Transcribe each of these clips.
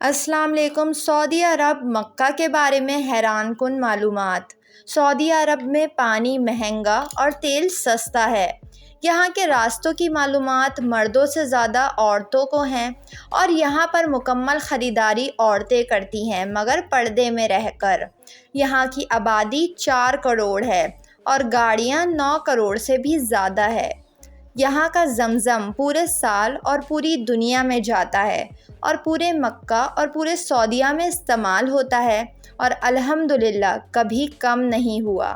السلام علیکم۔ سعودی عرب مکہ کے بارے میں حیران کن معلومات۔ سعودی عرب میں پانی مہنگا اور تیل سستا ہے۔ یہاں کے راستوں کی معلومات مردوں سے زیادہ عورتوں کو ہیں اور یہاں پر مکمل خریداری عورتیں کرتی ہیں مگر پردے میں رہ کر۔ یہاں کی آبادی 4 کروڑ ہے اور گاڑیاں 9 کروڑ سے بھی زیادہ ہے۔ یہاں کا زمزم پورے سال اور پوری دنیا میں جاتا ہے اور پورے مکہ اور پورے سعودیہ میں استعمال ہوتا ہے اور الحمدللہ کبھی کم نہیں ہوا۔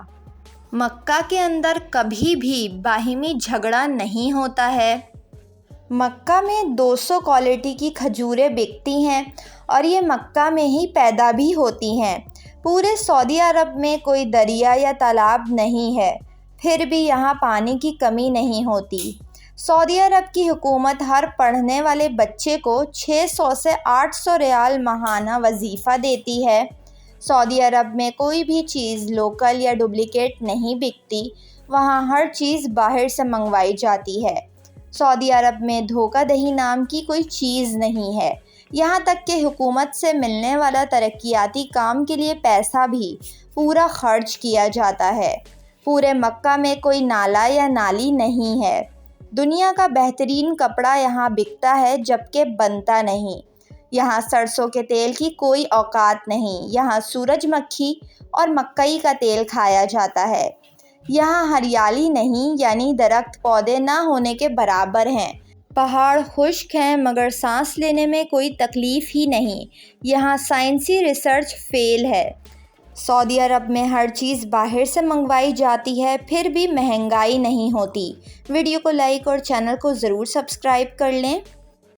مکہ کے اندر کبھی بھی باہمی جھگڑا نہیں ہوتا ہے۔ مکہ میں 200 کوالٹی کی کھجوریں بکتی ہیں اور یہ مکہ میں ہی پیدا بھی ہوتی ہیں۔ پورے سعودی عرب میں کوئی دریا یا تالاب نہیں ہے، پھر بھی یہاں پانی کی کمی نہیں ہوتی۔ سعودی عرب کی حکومت ہر پڑھنے والے بچے کو 600 سے 800 ریال ماہانہ وظیفہ دیتی ہے۔ سعودی عرب میں کوئی بھی چیز لوکل یا ڈپلیکیٹ نہیں بکتی، وہاں ہر چیز باہر سے منگوائی جاتی ہے۔ سعودی عرب میں دھوکہ دہی نام کی کوئی چیز نہیں ہے، یہاں تک کہ حکومت سے ملنے والا ترقیاتی کام کے لیے پیسہ بھی پورا خرچ کیا جاتا ہے۔ پورے مکہ میں کوئی نالا یا نالی نہیں ہے۔ دنیا کا بہترین کپڑا یہاں بکتا ہے جبکہ بنتا نہیں۔ یہاں سرسوں کے تیل کی کوئی اوقات نہیں، یہاں سورج مکھی اور مکئی کا تیل کھایا جاتا ہے۔ یہاں ہریالی نہیں، یعنی درخت پودے نہ ہونے کے برابر ہیں۔ پہاڑ خشک ہیں مگر سانس لینے میں کوئی تکلیف ہی نہیں۔ یہاں سائنسی ریسرچ فیل ہے۔ سعودی عرب میں ہر چیز باہر سے منگوائی جاتی ہے، پھر بھی مہنگائی نہیں ہوتی۔ ویڈیو کو لائک اور چینل کو ضرور سبسکرائب کر لیں۔